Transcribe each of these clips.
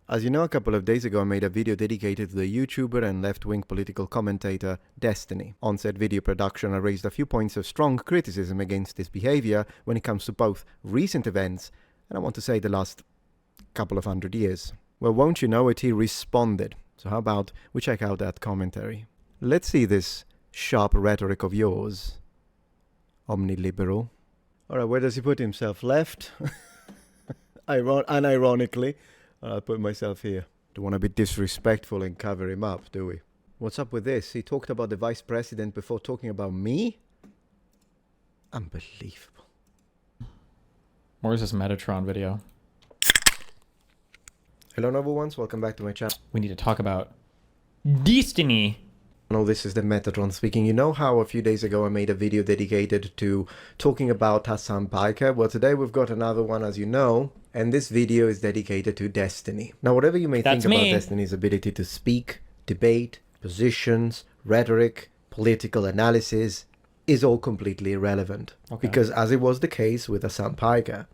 As you know, a couple of days ago I made a video dedicated to the YouTuber and left-wing political commentator Destiny. On said video production I raised a few points of strong criticism against his behavior when it comes to both recent events and I want to say the last couple of 100 years. Well, won't you know it, he responded. So how about we check out that commentary. Let's see this sharp rhetoric of yours, omniliberal. Alright, where does he put himself? Left? Unironically. I'll put myself here. Don't want to be disrespectful and cover him up, do we? What's up with this? He talked about the vice president before talking about me? Unbelievable. Where's this Metatron video? Hello, noble ones. Welcome back to my channel. We need to talk about Destiny. No, this is the Metatron speaking. You know how a few days ago I made a video dedicated to talking about Hassan Piker? Well, today we've got another one, as you know, and this video is dedicated to Destiny. Now, whatever you may think about Destiny's ability to speak, debate, positions, rhetoric, political analysis, is all completely irrelevant. Okay. Because as it was the case with Hassan Piker,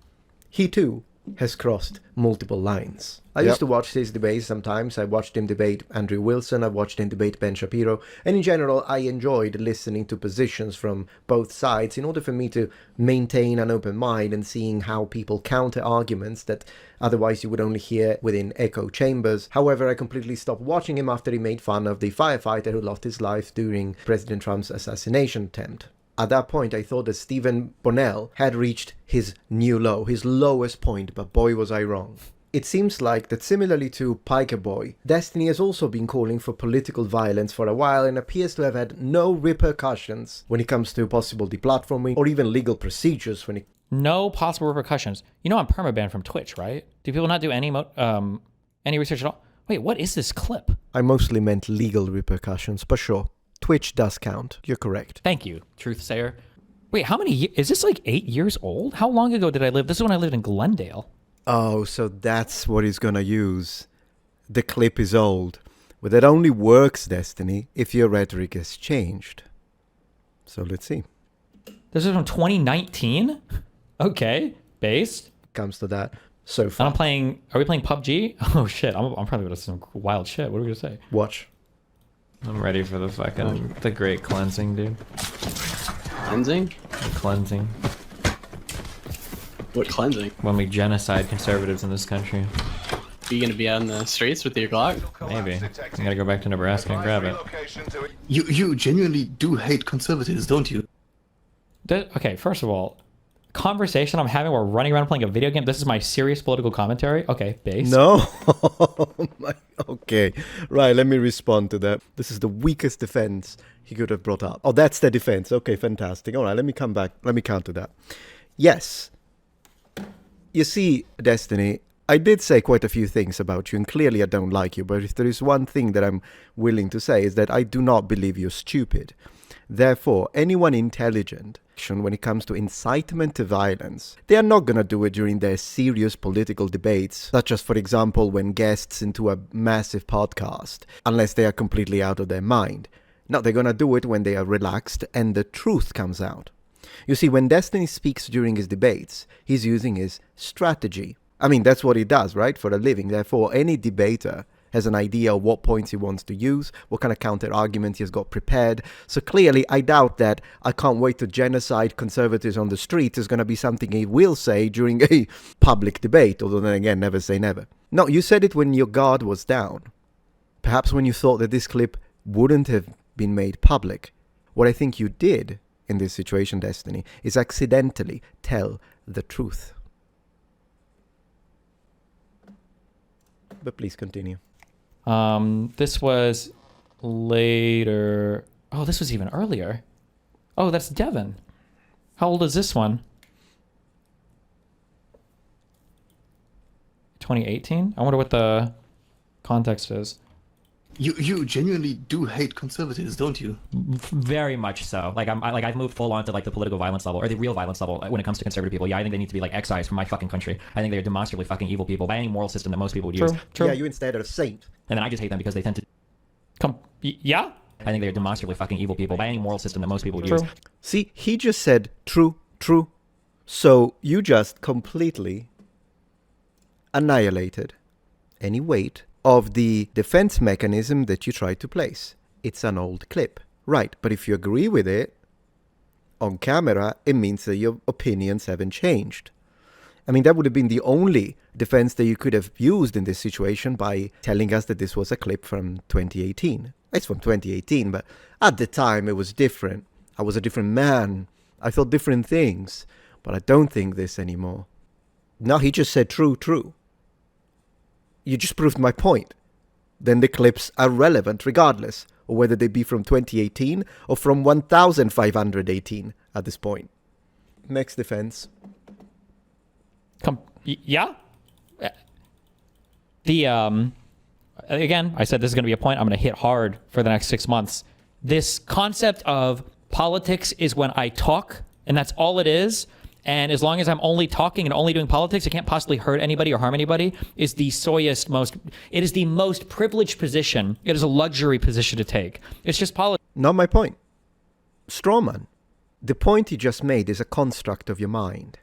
he too has crossed multiple lines. I used to watch his debates sometimes. I watched him debate Andrew Wilson, I watched him debate Ben Shapiro, and in general I enjoyed listening to positions from both sides in order for me to maintain an open mind and seeing how people counter arguments that otherwise you would only hear within echo chambers. However, I completely stopped watching him after he made fun of the firefighter who lost his life during President Trump's assassination attempt. At that point, I thought that Stephen Bonnell had reached his new low, his lowest point, but boy was I wrong. It seems like that similarly to Piker Boy, Destiny has also been calling for political violence for a while and appears to have had no repercussions when it comes to possible deplatforming or even legal procedures when it... No possible repercussions. You know I'm permabanned from Twitch, right? Do people not do any research at all? Wait, what is this clip? I mostly meant legal repercussions, but sure. Twitch does count. You're correct. Thank you, truth sayer. Wait, how many years? Is this like 8 years old? How long ago did I live? This is when I lived in Glendale. Oh, so that's what he's gonna use. The clip is old. Well, that only works, Destiny, if your rhetoric has changed. So let's see. This is from 2019? Okay, based. Comes to that. So far. And I'm playing, are we playing PUBG? Oh shit, I'm probably gonna do some wild shit. What are we gonna say? Watch. I'm ready for the fucking, the great cleansing, dude. Cleansing? The cleansing. What cleansing? When we genocide conservatives in this country. Are you gonna be out in the streets with your Glock? Maybe. I gotta go back to Nebraska and grab it. You genuinely do hate conservatives, don't you? Okay, first of all, conversation I'm having while running around playing a video game. This is my serious political commentary. Okay, base. No. Okay. Right, let me respond to that. This is the weakest defense he could have brought up. Oh, that's the defense. Okay, fantastic. All right, let me come back. Let me counter that. Yes. You see, Destiny, I did say quite a few things about you, and clearly I don't like you, but if there is one thing that I'm willing to say is that I do not believe you're stupid. Therefore, anyone intelligent, when it comes to incitement to violence, they are not going to do it during their serious political debates, such as, for example, when guests into a massive podcast, unless they are completely out of their mind. No, they're going to do it when they are relaxed and the truth comes out. You see, when Destiny speaks during his debates, he's using his strategy. I mean, that's what he does, right, for a living. Therefore, any debater has an idea of what points he wants to use, what kind of counter-argument he has got prepared. So clearly, I doubt that "I can't wait to genocide conservatives on the street" is going to be something he will say during a public debate, although then again, never say never. No, you said it when your guard was down. Perhaps when you thought that this clip wouldn't have been made public. What I think you did in this situation, Destiny, is accidentally tell the truth. But please continue. This was later. Oh, this was even earlier. Oh, that's Devin. How old is this one? 2018? I wonder what the context is. You genuinely do hate conservatives, don't you? Very much so. Like I've moved full on to like the political violence level or the real violence level when it comes to conservative people. Yeah, I think they need to be like excised from my fucking country. I think they're demonstrably fucking evil people by any moral system that most people would use. True. Yeah, you instead are a saint. And then I just hate them because they tend to yeah? I think they're demonstrably fucking evil people by any moral system that most people would use. See, he just said true. So you just completely annihilated any weight of the defense mechanism that you try to place. It's an old clip. Right, but if you agree with it on camera, it means that your opinions haven't changed. I mean, that would have been the only defense that you could have used in this situation by telling us that this was a clip from 2018. It's from 2018, but at the time it was different. I was a different man. I thought different things, but I don't think this anymore. No, he just said true, true. You just proved my point. Then the clips are relevant regardless, or whether they be from 2018 or from 1518 at this point. Next defense. Yeah. Again, I said this is going to be a point I'm going to hit hard for the next 6 months. This concept of politics is when I talk, and that's all it is. And as long as I'm only talking and only doing politics, I can't possibly hurt anybody or harm anybody, is the it is the most privileged position. It is a luxury position to take. It's just politics. Not my point. Strawman. The point you just made is a construct of your mind.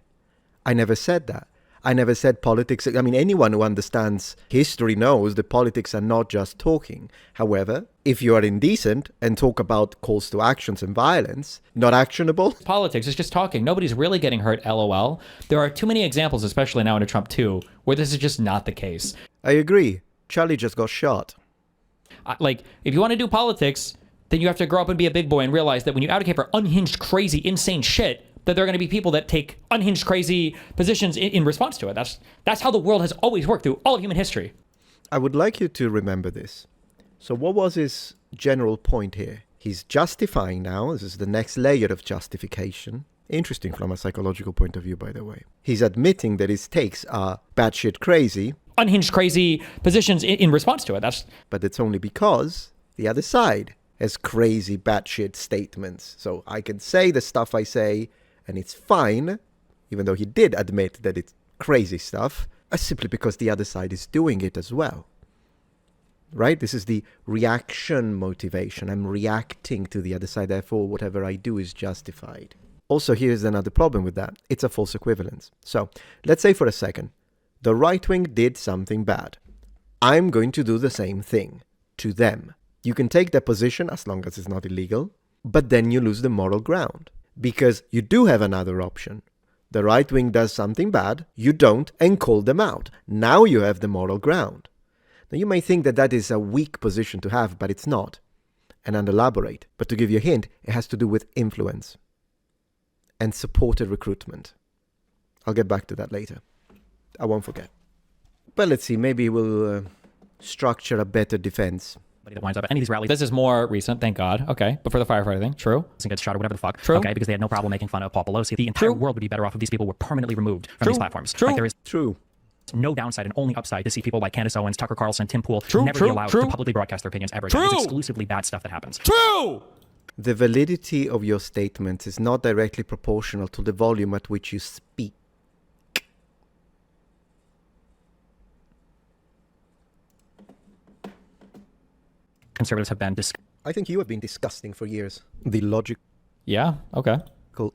I never said that. I never said politics. I mean, anyone who understands history knows that politics are not just talking. However, if you are indecent and talk about calls to actions and violence, not actionable. Politics is just talking. Nobody's really getting hurt, LOL. There are too many examples, especially now under Trump 2, where this is just not the case. I agree. Charlie just got shot. Like, if you want to do politics, then you have to grow up and be a big boy and realize that when you advocate for unhinged, crazy, insane shit, that there are going to be people that take unhinged, crazy positions in response to it. That's how the world has always worked through all of human history. I would like you to remember this. So what was his general point here? He's justifying now. This is the next layer of justification. Interesting from a psychological point of view, by the way. He's admitting that his takes are batshit crazy. Unhinged, crazy positions in response to it. But it's only because the other side has crazy batshit statements. So I can say the stuff I say, and it's fine, even though he did admit that it's crazy stuff, simply because the other side is doing it as well. Right? This is the reaction motivation. I'm reacting to the other side, therefore whatever I do is justified. Also, here's another problem with that. It's a false equivalence. So, let's say for a second, the right wing did something bad. I'm going to do the same thing to them. You can take their position as long as it's not illegal, but then you lose the moral ground. Because you do have another option. The right wing does something bad, you don't, and call them out. Now you have the moral ground. Now you may think that that is a weak position to have, but it's not. And I'll elaborate. But to give you a hint, it has to do with influence and supported recruitment. I'll get back to that later. I won't forget. But let's see, maybe we'll structure a better defense. That winds up at any of these rallies. This is more recent, thank God. Okay, but for the firefighter thing, true. Gets shot or whatever the fuck. True. Okay, because they had no problem making fun of Paul Pelosi. The entire world would be better off if these people were permanently removed from these platforms. True. Like there is no downside and only upside to see people like Candace Owens, Tucker Carlson, Tim Pool never be allowed to publicly broadcast their opinions ever again. It's exclusively bad stuff that happens. True. The validity of your statements is not directly proportional to the volume at which you speak. Conservatives have been I think you have been disgusting for years. The logical Yeah, okay.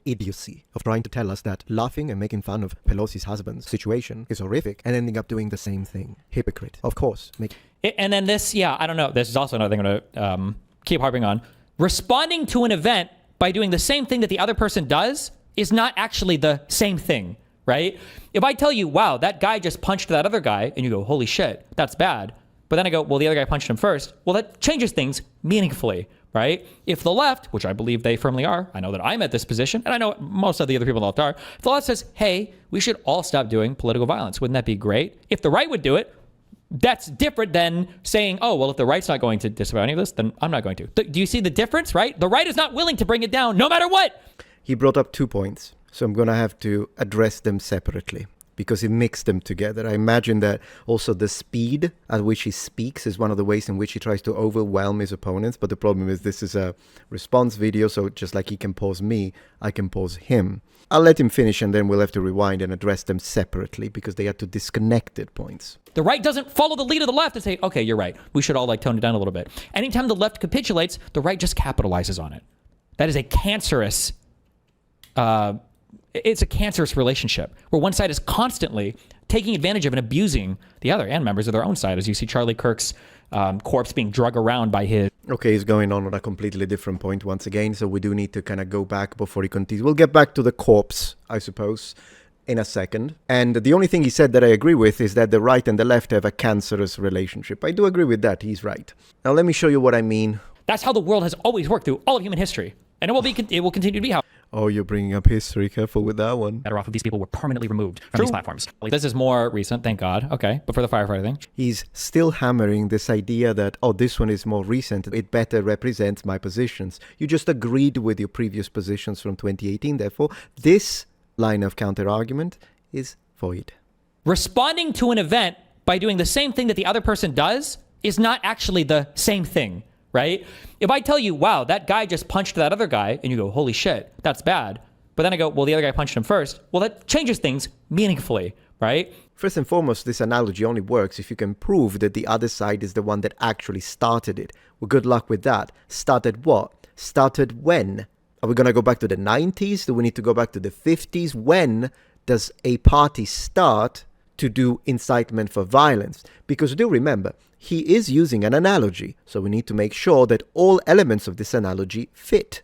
idiocy of trying to tell us that laughing and making fun of Pelosi's husband's situation is horrific and ending up doing the same thing. Hypocrite. Of course. And then this, I don't know. This is also another thing I'm going to keep harping on. Responding to an event by doing the same thing that the other person does is not actually the same thing, right? If I tell you, wow, that guy just punched that other guy, and you go, holy shit, that's bad. But then I go, well, the other guy punched him first. Well, that changes things meaningfully, right? If the left, which I believe they firmly are, I know that I'm at this position, and I know most of the other people on the left are, if the left says, hey, we should all stop doing political violence, wouldn't that be great? If the right would do it, that's different than saying, oh, well, if the right's not going to disavow any of this, then I'm not going to. Do you see the difference, right? The right is not willing to bring it down no matter what. He brought up 2 points, so I'm going to have to address them separately because he mixed them together. I imagine that also the speed at which he speaks is one of the ways in which he tries to overwhelm his opponents. But the problem is this is a response video, so just like he can pause me, I can pause him. I'll let him finish and then we'll have to rewind and address them separately because they are two disconnected points. The right doesn't follow the lead of the left and say, okay, you're right. We should all tone it down a little bit. Anytime the left capitulates, the right just capitalizes on it. That is a cancerous, it's a cancerous relationship where one side is constantly taking advantage of and abusing the other and members of their own side, as you see Charlie Kirk's corpse being drug around by his... Okay, he's going on a completely different point once again, so we do need to kind of go back before he continues. We'll get back to the corpse, I suppose, in a second. And the only thing he said that I agree with is that the right and the left have a cancerous relationship. I do agree with that. He's right. Now, let me show you what I mean. That's how the world has always worked through all of human history. And it will continue to be how... Oh, you're bringing up history. Careful with that one. Better off if these people were permanently removed from these platforms. This is more recent, thank God. Okay, but for the firefighter thing. He's still hammering this idea that, oh, this one is more recent. It better represents my positions. You just agreed with your previous positions from 2018. Therefore, this line of counter-argument is void. Responding to an event by doing the same thing that the other person does is not actually the same thing, right? If I tell you, wow, that guy just punched that other guy, and you go, holy shit, that's bad. But then I go, well, the other guy punched him first. Well, that changes things meaningfully, right? First and foremost, this analogy only works if you can prove that the other side is the one that actually started it. Well, good luck with that. Started what? Started when? Are we going to go back to the 90s? Do we need to go back to the 50s? When does a party start to do incitement for violence? Because do remember, he is using an analogy, so we need to make sure that all elements of this analogy fit.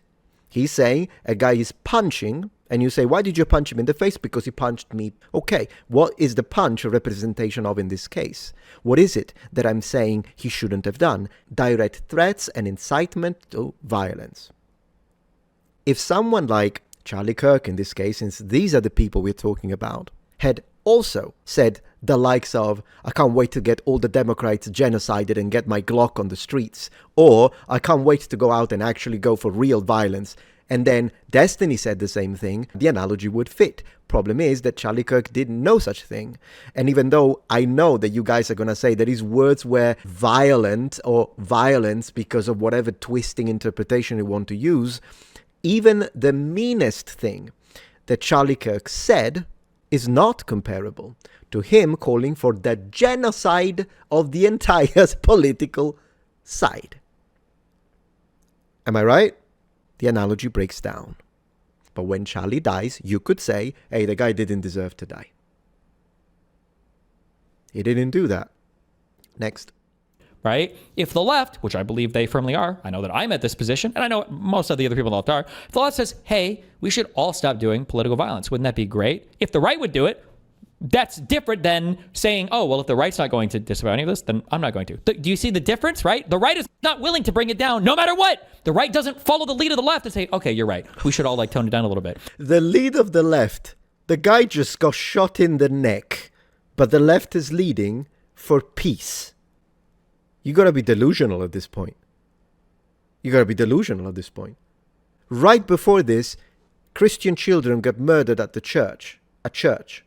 He's saying a guy is punching, and you say, why did you punch him in the face? Because he punched me. Okay, what is the punch a representation of in this case? What is it that I'm saying he shouldn't have done? Direct threats and incitement to violence. If someone like Charlie Kirk in this case, since these are the people we're talking about, had also said the likes of, I can't wait to get all the Democrats genocided and get my Glock on the streets, or I can't wait to go out and actually go for real violence, and then Destiny said the same thing, the analogy would fit. Problem is that Charlie Kirk didn't know such thing. And even though I know that you guys are going to say that his words were violent or violence because of whatever twisting interpretation you want to use, even the meanest thing that Charlie Kirk said is not comparable to him calling for the genocide of the entire political side. Am I right? The analogy breaks down. But when Charlie dies, you could say, hey, the guy didn't deserve to die. He didn't do that. Next. Right? If the left, which I believe they firmly are, I know that I'm at this position, and I know most of the other people on the left are, if the left says, hey, we should all stop doing political violence, wouldn't that be great? If the right would do it, that's different than saying, oh, well, if the right's not going to disavow any of this, then I'm not going to. Do you see the difference, right? The right is not willing to bring it down no matter what. The right doesn't follow the lead of the left and say, okay, you're right. We should all tone it down a little bit. The lead of the left, the guy just got shot in the neck, but the left is leading for peace. You gotta be delusional at this point. Right before this, Christian children got murdered at the church. A church.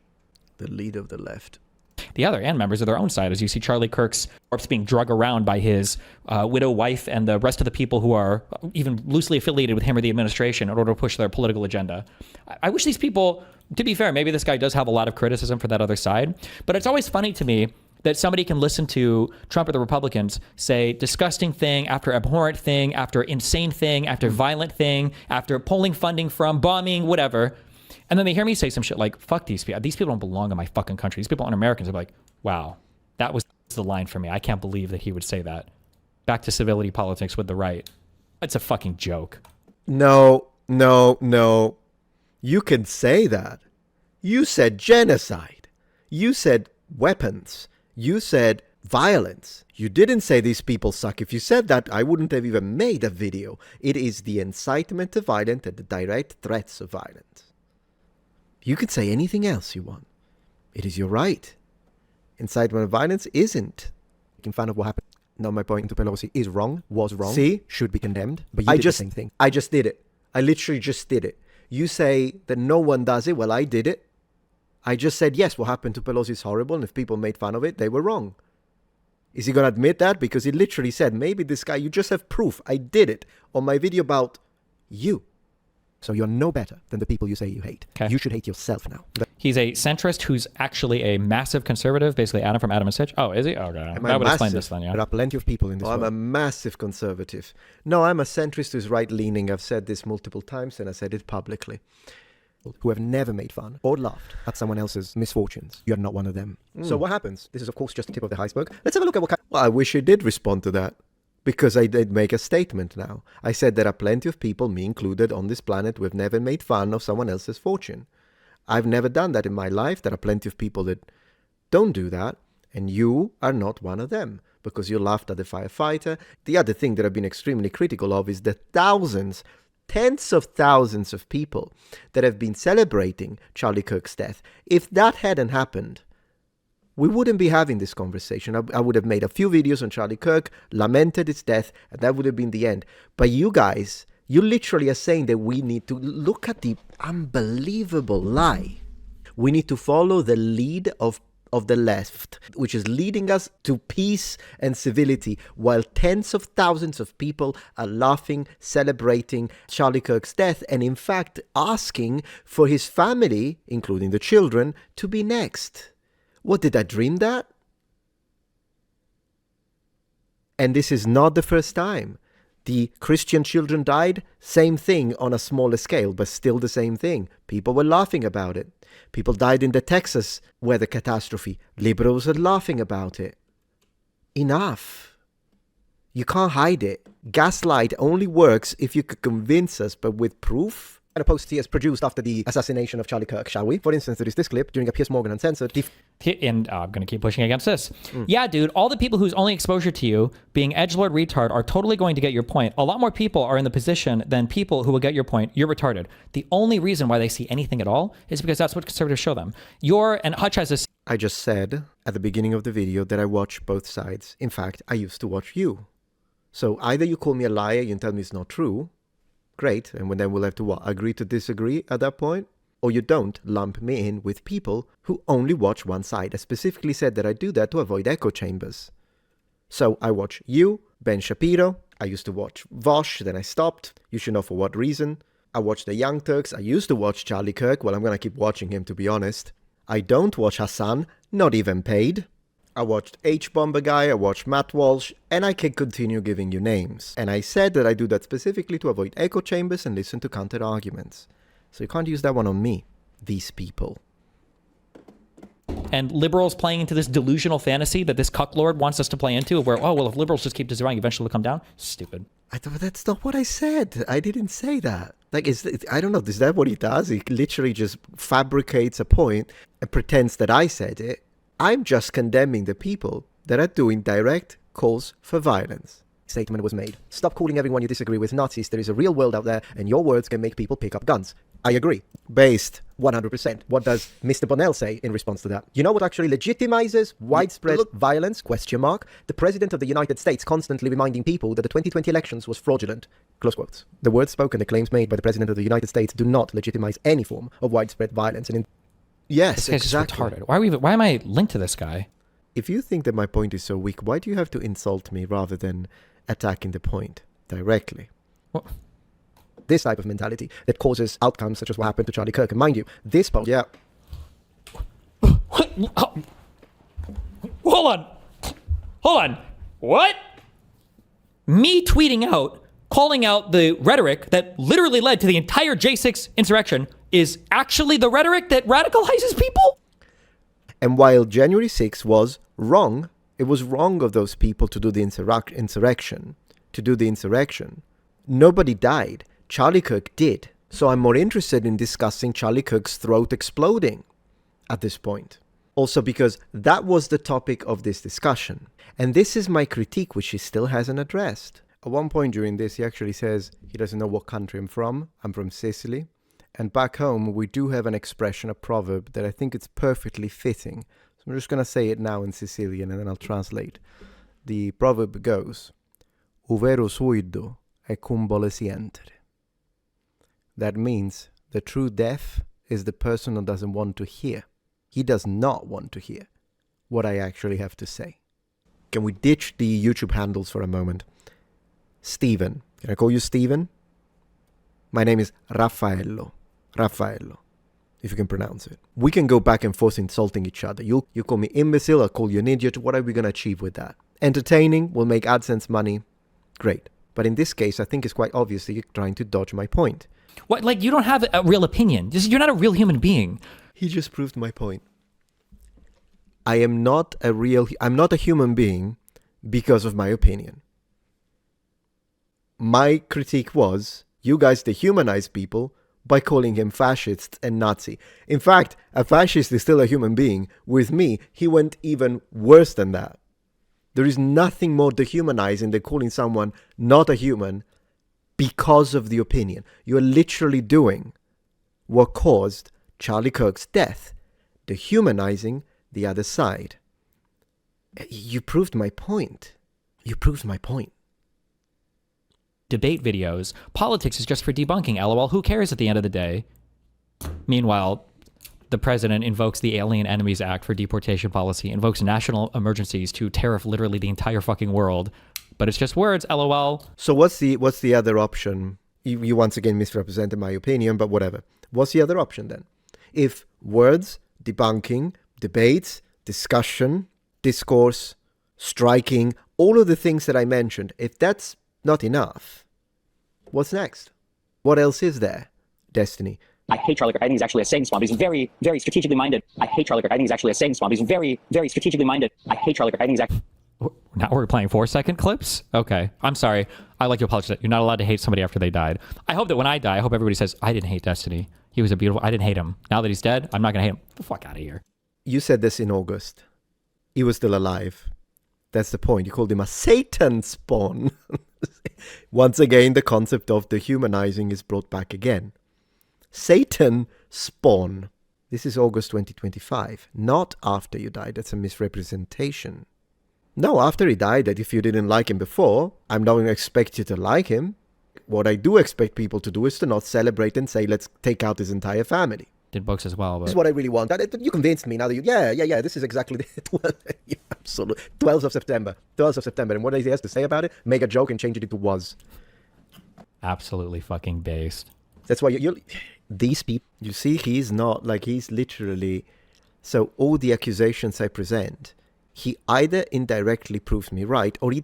The leader of the left. The other and members of their own side, as you see Charlie Kirk's corpse being drug around by his widow wife and the rest of the people who are even loosely affiliated with him or the administration in order to push their political agenda. I wish these people, to be fair, maybe this guy does have a lot of criticism for that other side, but it's always funny to me that somebody can listen to Trump or the Republicans say disgusting thing after abhorrent thing, after insane thing, after violent thing, after pulling funding from, bombing, whatever. And then they hear me say some shit like, fuck these people. These people don't belong in my fucking country. These people aren't Americans. They're like, wow, that was the line for me. I can't believe that he would say that. Back to civility politics with the right. It's a fucking joke. No. You can say that. You said genocide. You said weapons. You said violence. You didn't say these people suck. If you said that, I wouldn't have even made a video. It is the incitement to violence and the direct threats of violence. You can say anything else you want. It is your right. Incitement of violence isn't making fun of what happened. No, my point to Pelosi is wrong, was wrong. See? Should be condemned. But you did the same thing. I just did it. I literally just did it. You say that no one does it. Well, I did it. I just said, yes, what happened to Pelosi is horrible, and if people made fun of it, they were wrong. Is he going to admit that? Because he literally said, maybe this guy, you just have proof. I did it on my video about you. So you're no better than the people you say you hate. Okay. You should hate yourself now. He's a centrist who's actually a massive conservative, basically Adam from Adam and Stitch. Oh, is he? Oh, okay. That would explain this then, yeah. There are plenty of people in this world. I'm a massive conservative. No, I'm a centrist who's right-leaning. I've said this multiple times, and I said it publicly. who have never made fun or laughed at someone else's misfortunes. You're not one of them. So what happens? This is, of course, just the tip of the iceberg. Let's have a look at what kind... Well, I wish I did respond to that, because I did make a statement now. I said there are plenty of people, me included, on this planet who have never made fun of someone else's fortune. I've never done that in my life. There are plenty of people that don't do that, and you are not one of them, because you laughed at the firefighter. The other thing that I've been extremely critical of is the thousands, tens of thousands of people that have been celebrating Charlie Kirk's death. If that hadn't happened, we wouldn't be having this conversation. I would have made a few videos on Charlie Kirk, lamented his death, and that would have been the end. But you guys, you literally are saying that we need to look at the unbelievable lie. We need to follow the lead of the left, which is leading us to peace and civility, while tens of thousands of people are laughing, celebrating Charlie Kirk's death, and in fact asking for his family, including the children, to be next. What, did I dream that? And this is not the first time. The Christian children died, same thing on a smaller scale, but still the same thing. People were laughing about it. People died in the Texas weather catastrophe. Liberals are laughing about it. Enough. You can't hide it. Gaslight only works if you could convince us, but with proof? And a post he has produced after the assassination of Charlie Kirk, shall we? For instance, there is this clip during a Piers Morgan Uncensored. And I'm going to keep pushing against this. Yeah, dude, all the people whose only exposure to you being edgelord retard are totally going to get your point. A lot more people are in the position than people who will get your point. You're retarded. The only reason why they see anything at all is because that's what conservatives show them. And Hutch has this. I just said at the beginning of the video that I watch both sides. In fact, I used to watch you. So either you call me a liar, you tell me it's not true. Great, and then we'll have to what? Agree to disagree at that point? Or you don't lump me in with people who only watch one side. I specifically said that I do that to avoid echo chambers. So I watch you, Ben Shapiro. I used to watch Vosh, then I stopped. You should know for what reason. I watch the Young Turks. I used to watch Charlie Kirk. Well, I'm going to keep watching him, to be honest. I don't watch Hassan, not even paid. I watched H-Bomber Guy, I watched Matt Walsh, and I can continue giving you names. And I said that I do that specifically to avoid echo chambers and listen to counter-arguments. So you can't use that one on me, these people. And liberals playing into this delusional fantasy that this cucklord wants us to play into, where, oh, well, if liberals just keep disavowing, eventually they'll come down. Stupid. That's not what I said. I didn't say that. Like, I don't know, is that what he does? He literally just fabricates a point and pretends that I said it. I'm just condemning the people that are doing direct calls for violence. Statement was made. Stop calling everyone you disagree with Nazis. There is a real world out there, and your words can make people pick up guns. I agree. Based 100%. What does Mr. Bonnell say in response to that? You know what actually legitimizes widespread violence? Question mark. The President of the United States constantly reminding people that the 2020 elections was fraudulent. Close quotes. The words spoken, the claims made by the President of the United States do not legitimize any form of widespread violence. And yes, this guy's exactly. Just retarded. Why am I linked to this guy? If you think that my point is so weak, why do you have to insult me rather than attacking the point directly? What? This type of mentality that causes outcomes such as what happened to Charlie Kirk. And mind you, this post... Yeah. Hold on. What? Me tweeting out, calling out the rhetoric that literally led to the entire J6 insurrection is actually the rhetoric that radicalizes people? And while January 6th was wrong, it was wrong of those people to do the insurrection. Nobody died. Charlie Kirk did. So I'm more interested in discussing Charlie Kirk's throat exploding at this point. Also because that was the topic of this discussion. And this is my critique, which he still hasn't addressed. At one point during this, he actually says he doesn't know what country I'm from. I'm from Sicily. And back home, we do have an expression, a proverb, that I think it's perfectly fitting. So I'm just going to say it now in Sicilian and then I'll translate. The proverb goes, "O vero surdo è cum vuole sientere." That means the true deaf is the person who doesn't want to hear. He does not want to hear what I actually have to say. Can we ditch the YouTube handles for a moment? Steven. Can I call you Steven? My name is Raffaello, if you can pronounce it. We can go back and forth insulting each other. You call me imbecile, I'll call you an idiot. What are we going to achieve with that? Entertaining, will make AdSense money. Great. But in this case, I think it's quite obvious that you're trying to dodge my point. What? Like, you don't have a real opinion. You're not a real human being. He just proved my point. I'm not a human being because of my opinion. My critique was, you guys dehumanize people by calling him fascist and Nazi. In fact, a fascist is still a human being. With me, he went even worse than that. There is nothing more dehumanizing than calling someone not a human because of the opinion. You are literally doing what caused Charlie Kirk's death, dehumanizing the other side. You proved my point. You proved my point. Debate videos. Politics is just for debunking. LOL. Who cares at the end of the day? Meanwhile, the president invokes the Alien Enemies Act for deportation policy, invokes national emergencies to tariff literally the entire fucking world. But it's just words, LOL. So what's the other option? You once again misrepresented my opinion, but whatever. What's the other option then? If words, debunking, debates, discussion, discourse, striking, all of the things that I mentioned, if that's not enough, what's next? What else is there? Destiny. I hate Charlie Kirk. I think he's actually a Satan spawn. He's very, very strategically minded. I hate Charlie Kirk. I think he's actually a Satan spawn. He's very, very strategically minded. I hate Charlie Kirk. I think he's actually... Now we're playing 4-second clips? Okay. I'm sorry. I like to apologize. You're not allowed to hate somebody after they died. I hope that when I die, I hope everybody says, I didn't hate Destiny. He was a beautiful... I didn't hate him. Now that he's dead, I'm not going to hate him. Get the fuck out of here. You said this in August. He was still alive. That's the point. You called him a Satan spawn. Once again, the concept of dehumanizing is brought back again. Satan spawn. This is August 2025, not after you died. That's a misrepresentation. No, after he died, that if you didn't like him before, I'm not going to expect you to like him. What I do expect people to do is to not celebrate and say, let's take out his entire family. Did books as well, but... This is what I really want. You convinced me now that you... Yeah, this is exactly the... Yeah, absolutely. 12th of September. 12th of September. And what he has to say about it? Make a joke and change it into was. Absolutely fucking based. That's why you these people... You see, he's not... Like, he's literally... So all the accusations I present, he either indirectly proves me right, or he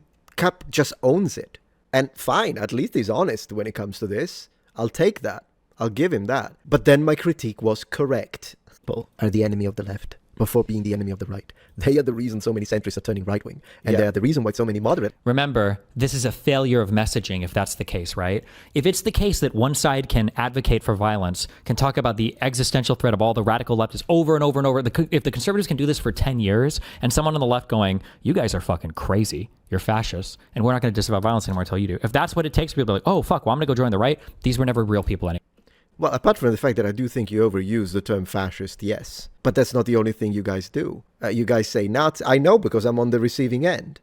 just owns it. And fine, at least he's honest when it comes to this. I'll take that. I'll give him that. But then my critique was correct. People are the enemy of the left before being the enemy of the right. They are the reason so many centrists are turning right-wing. And they are the reason why so many moderate... Remember, this is a failure of messaging if that's the case, right? If it's the case that one side can advocate for violence, can talk about the existential threat of all the radical leftists over and over and over, if the conservatives can do this for 10 years, and someone on the left going, you guys are fucking crazy, you're fascists, and we're not going to disavow violence anymore until you do. If that's what it takes, people to be like, oh, fuck, well, I'm going to go join the right. These were never real people anymore. Well, apart from the fact that I do think you overuse the term fascist, yes. But that's not the only thing you guys do. You guys say Nazi. I know because I'm on the receiving end.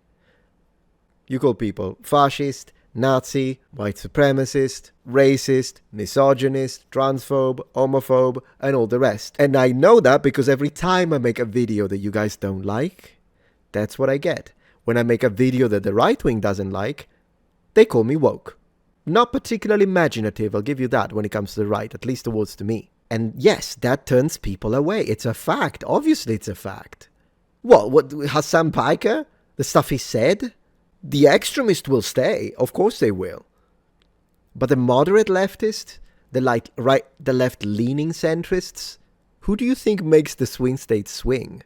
You call people fascist, Nazi, white supremacist, racist, misogynist, transphobe, homophobe, and all the rest. And I know that because every time I make a video that you guys don't like, that's what I get. When I make a video that the right wing doesn't like, they call me woke. Not particularly imaginative, I'll give you that when it comes to the right, at least towards to me. And yes, that turns people away. It's a fact. Obviously, it's a fact. What Hassan Piker? The stuff he said? The extremists will stay. Of course they will. But the moderate leftists, the left-leaning centrists, who do you think makes the swing states swing?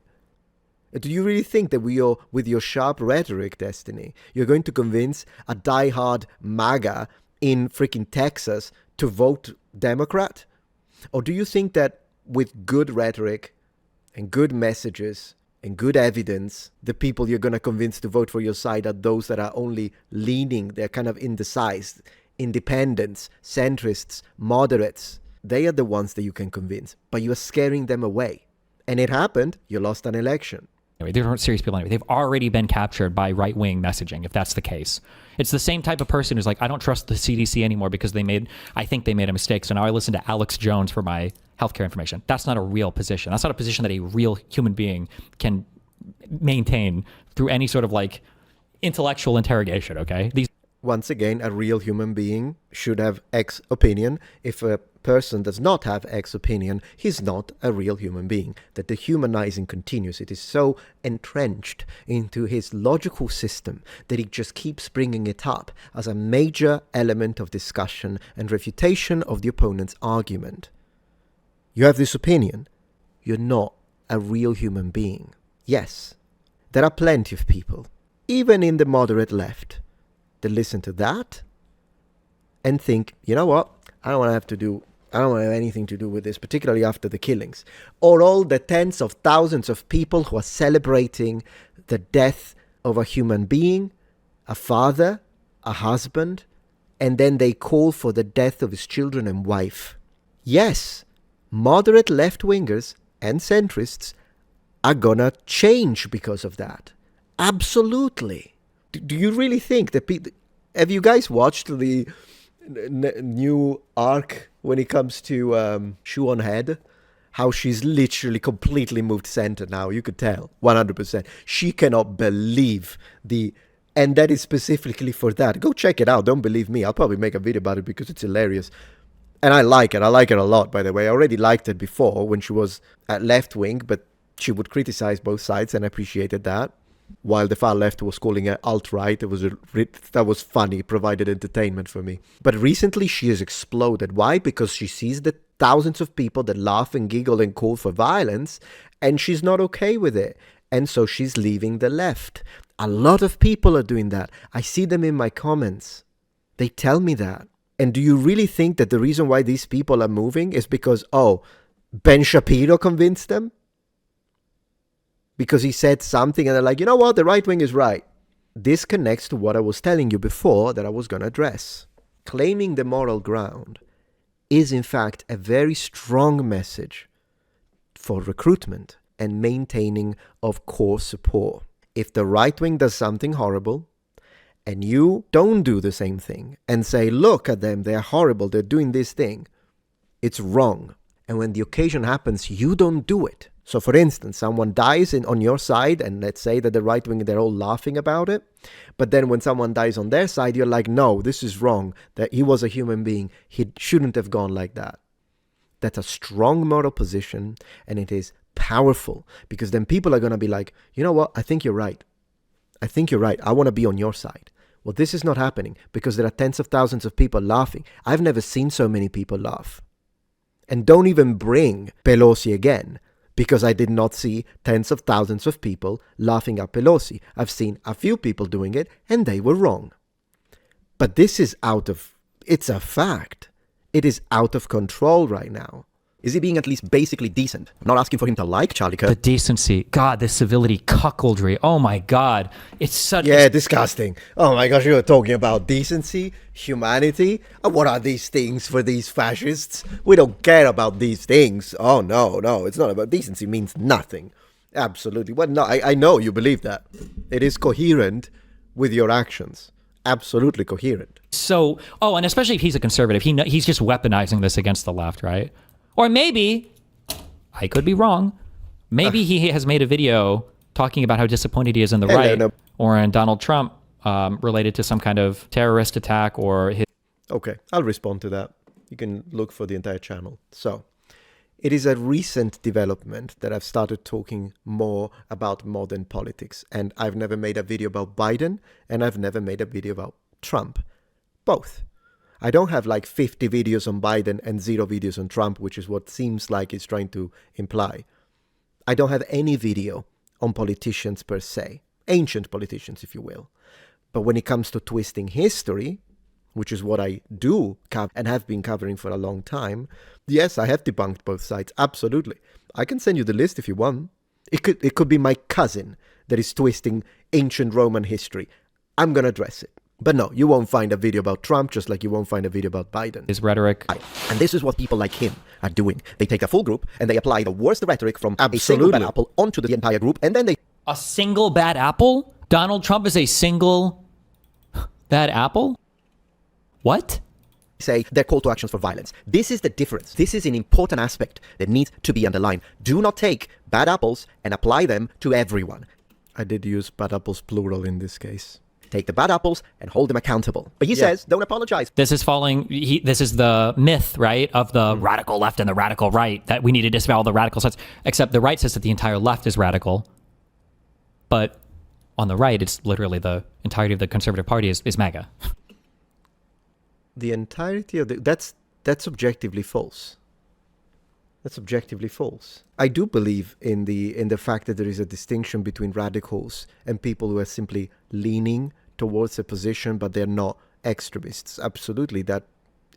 Do you really think that with your sharp rhetoric, Destiny, you're going to convince a diehard MAGA in freaking Texas to vote Democrat? Or do you think that with good rhetoric and good messages and good evidence, the people you're going to convince to vote for your side are those that are only leaning, they're kind of indecisive, independents, centrists, moderates? They are the ones that you can convince, but you are scaring them away. And it happened, you lost an election. They aren't serious people anyway. They've already been captured by right-wing messaging, if that's the case. It's the same type of person who's like, I don't trust the CDC anymore because I think they made a mistake, so now I listen to Alex Jones for my healthcare information. That's not a real position. That's not a position that a real human being can maintain through any sort of like intellectual interrogation, okay? Once again, a real human being should have X opinion. If a person does not have X opinion, he's not a real human being. That the humanizing continues. It is so entrenched into his logical system that he just keeps bringing it up as a major element of discussion and refutation of the opponent's argument. You have this opinion. You're not a real human being. Yes, there are plenty of people, even in the moderate left, that listen to that and think, you know what, I don't want to have anything to do with this, particularly after the killings. Or all the tens of thousands of people who are celebrating the death of a human being, a father, a husband, and then they call for the death of his children and wife. Yes, moderate left-wingers and centrists are gonna change because of that. Absolutely. Do you really think that people... Have you guys watched the new arc when it comes to Shoe on Head? How she's literally completely moved center now. You could tell, 100%. She cannot believe the... And that is specifically for that. Go check it out. Don't believe me. I'll probably make a video about it because it's hilarious. And I like it. I like it a lot, by the way. I already liked it before when she was at left wing, but she would criticize both sides, and I appreciated that. While the far left was calling her alt-right, that was funny, provided entertainment for me. But recently she has exploded. Why? Because she sees the thousands of people that laugh and giggle and call for violence, and she's not okay with it. And so she's leaving the left. A lot of people are doing that. I see them in my comments. They tell me that. And do you really think that the reason why these people are moving is because, oh, Ben Shapiro convinced them? Because he said something and they're like, you know what, the right wing is right. This connects to what I was telling you before that I was going to address. Claiming the moral ground is in fact a very strong message for recruitment and maintaining of core support. If the right wing does something horrible and you don't do the same thing and say, look at them, they're horrible, they're doing this thing, it's wrong. And when the occasion happens, you don't do it. So for instance, someone dies on your side, and let's say that the right wing, they're all laughing about it. But then when someone dies on their side, you're like, no, this is wrong, that he was a human being. He shouldn't have gone like that. That's a strong moral position, and it is powerful, because then people are going to be like, you know what, I think you're right. I think you're right. I want to be on your side. Well, this is not happening because there are tens of thousands of people laughing. I've never seen so many people laugh. And don't even bring Pelosi again, because I did not see tens of thousands of people laughing at Pelosi. I've seen a few people doing it, and they were wrong. But this is it's a fact. It is out of control right now. Is he being at least basically decent? I'm not asking for him to like Charlie Kirk. The decency. God, the civility, cuckoldry. Oh my God. It's such... Yeah, disgusting. Oh my gosh, you're talking about decency, humanity. What are these things for these fascists? We don't care about these things. Oh no, it's not about decency. Means nothing. Absolutely. Well, no, I know you believe that. It is coherent with your actions. Absolutely coherent. So, and especially if he's a conservative, he's just weaponizing this against the left, right? Or maybe, I could be wrong, maybe he has made a video talking about how disappointed he is in the right or in Donald Trump related to some kind of terrorist attack or his... Okay, I'll respond to that. You can look for the entire channel. So, it is a recent development that I've started talking more about modern politics. And I've never made a video about Biden, and I've never made a video about Trump. Both. I don't have like 50 videos on Biden and 0 videos on Trump, which is what seems like it's trying to imply. I don't have any video on politicians per se, ancient politicians, if you will. But when it comes to twisting history, which is what I do and have been covering for a long time, yes, I have debunked both sides, absolutely. I can send you the list if you want. It could be my cousin that is twisting ancient Roman history. I'm going to address it. But no, you won't find a video about Trump, just like you won't find a video about Biden. His rhetoric. And this is what people like him are doing. They take a full group and they apply the worst rhetoric from a single bad apple onto the entire group, and then they... A single bad apple? Donald Trump is a single bad apple? What? Say their call to actions for violence. This is the difference. This is an important aspect that needs to be underlined. Do not take bad apples and apply them to everyone. I did use bad apples plural in this case. take the bad apples and hold them accountable. But he says, don't apologize. This is this is the myth, right, of the radical left and the radical right, that we need to disavow the radical sides. Except the right says that the entire left is radical. But on the right, it's literally the entirety of the Conservative Party is MAGA. The entirety of that's objectively false. That's objectively false. I do believe in the fact that there is a distinction between radicals and people who are simply leaning towards a position, but they're not extremists. Absolutely, that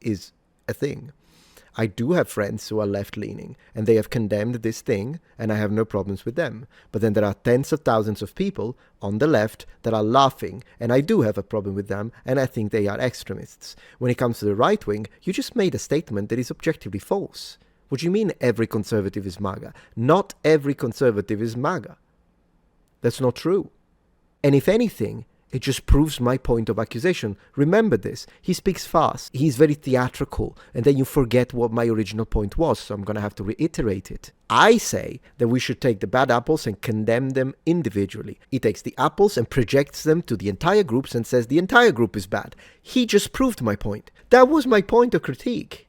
is a thing. I do have friends who are left-leaning, and they have condemned this thing, and I have no problems with them. But then there are tens of thousands of people on the left that are laughing, and I do have a problem with them, and I think they are extremists. When it comes to the right wing, you just made a statement that is objectively false. What do you mean every conservative is MAGA? Not every conservative is MAGA. That's not true. And if anything, it just proves my point of accusation. Remember this. He speaks fast. He's very theatrical. And then you forget what my original point was. So I'm going to have to reiterate it. I say that we should take the bad apples and condemn them individually. He takes the apples and projects them to the entire groups and says the entire group is bad. He just proved my point. That was my point of critique.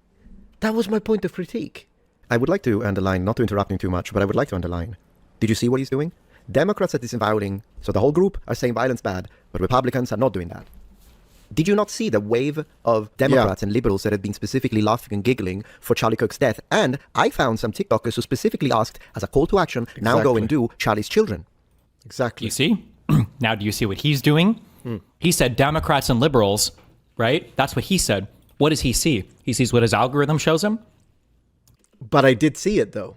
That was my point of critique. I would like to underline, not to interrupt him too much, but I would like to underline. Did you see what he's doing? Democrats are disavowing, so the whole group are saying violence bad, but Republicans are not doing that. Did you not see the wave of Democrats and liberals that had been specifically laughing and giggling for Charlie Kirk's death? And I found some TikTokers who specifically asked, as a call to action, now go and do Charlie's children. Exactly. You see? Now do you see what he's doing? He said Democrats and liberals, right? That's what he said. What does he see? He sees what his algorithm shows him? But I did see it, though.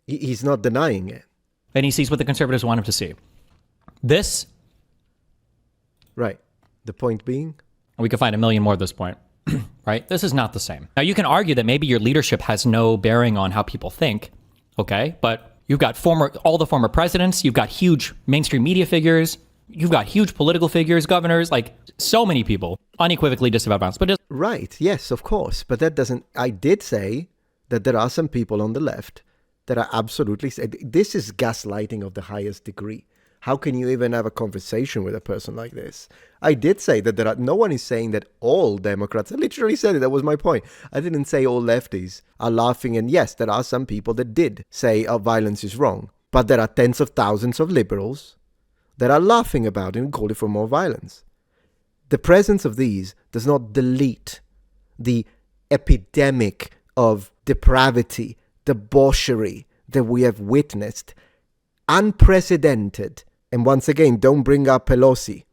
He's not denying it. And he sees what the conservatives want him to see. This... Right. The point being? We could find a million more at this point, right? This is not the same. Now, you can argue that maybe your leadership has no bearing on how people think, okay? But you've got all the former presidents, you've got huge mainstream media figures, you've got huge political figures, governors, like so many people unequivocally disavow violence. But right, yes, of course. But that doesn't... I did say that there are some people on the left that are absolutely... This is gaslighting of the highest degree. How can you even have a conversation with a person like this? I did say that no one is saying that all Democrats... I literally said it, that was my point. I didn't say all lefties are laughing, and yes, there are some people that did say violence is wrong. But there are tens of thousands of liberals that are laughing about it and calling for more violence. The presence of these does not delete the epidemic of depravity, debauchery that we have witnessed. Unprecedented. And once again, don't bring up Pelosi.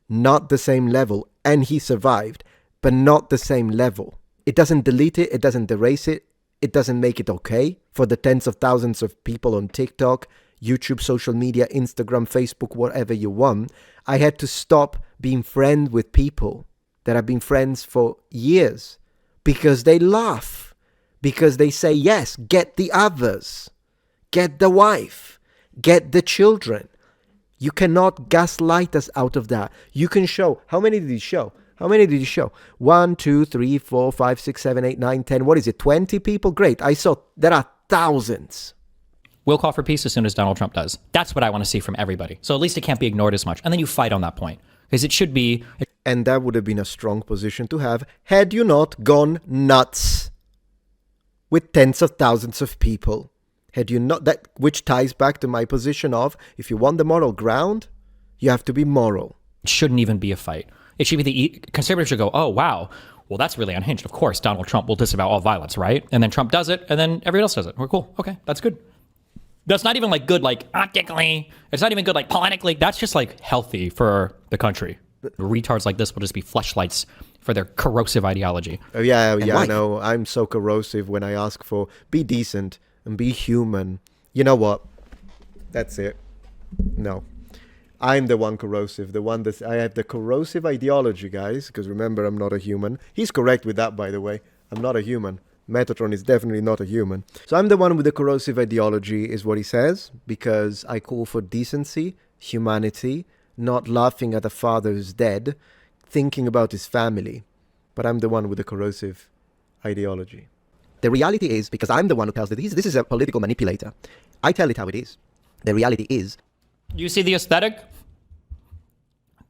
Not the same level. And he survived, but not the same level. It doesn't delete it. It doesn't erase it. It doesn't make it okay for the tens of thousands of people on TikTok, YouTube, social media, Instagram, Facebook, whatever you want. I had to stop being friends with people that have been friends for years because they laugh, because they say, yes, get the others, get the wife, get the children. You cannot gaslight us out of that. You can show. How many did he show? How many did he show? 1, 2, 3, 4, 5, 6, 7, 8, 9, 10. What is it? 20 people? Great. I saw there are thousands. We'll call for peace as soon as Donald Trump does. That's what I want to see from everybody. So at least it can't be ignored as much. And then you fight on that point. Because it should be... And that would have been a strong position to have had you not gone nuts with tens of thousands of people. Had you not... that, which ties back to my position of, if you want the moral ground, you have to be moral. It shouldn't even be a fight. It should be conservatives should go, oh, wow, well, that's really unhinged. Of course, Donald Trump will disavow all violence, right? And then Trump does it, and then everyone else does it. We're cool. Okay, that's good. That's not even like good, like optically. It's not even good, like politically. That's just like healthy for the country. Retards like this will just be fleshlights for their corrosive ideology. Oh, yeah, I know. I'm so corrosive when I ask for be decent and be human. You know what? That's it. No. I'm the one corrosive, the one that I have the corrosive ideology, guys, because remember, I'm not a human. He's correct with that, by the way. I'm not a human. Metatron is definitely not a human. So I'm the one with the corrosive ideology, is what he says, because I call for decency, humanity, not laughing at a father who's dead, thinking about his family. But I'm the one with the corrosive ideology. The reality is, because I'm the one who tells it, this is a political manipulator. I tell it how it is. The reality is... You see the aesthetic?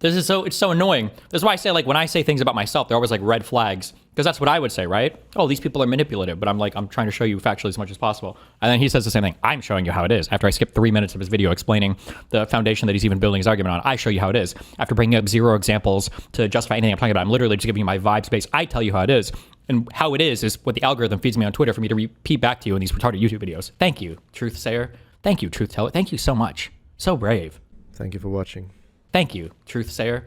It's so annoying. That's why I say, like, when I say things about myself, they're always like red flags, because that's what I would say, right? Oh, these people are manipulative, but I'm trying to show you factually as much as possible. And then he says the same thing. I'm showing you how it is. After I skip 3 minutes of his video explaining the foundation that he's even building his argument on, I show you how it is. After bringing up 0 examples to justify anything I'm talking about, I'm literally just giving you my vibe space. I tell you how it is. And how it is what the algorithm feeds me on Twitter for me to repeat back to you in these retarded YouTube videos. Thank you, truth sayer. Thank you, truth teller. Thank you so much. So brave. Thank you for watching. Thank you, truth sayer.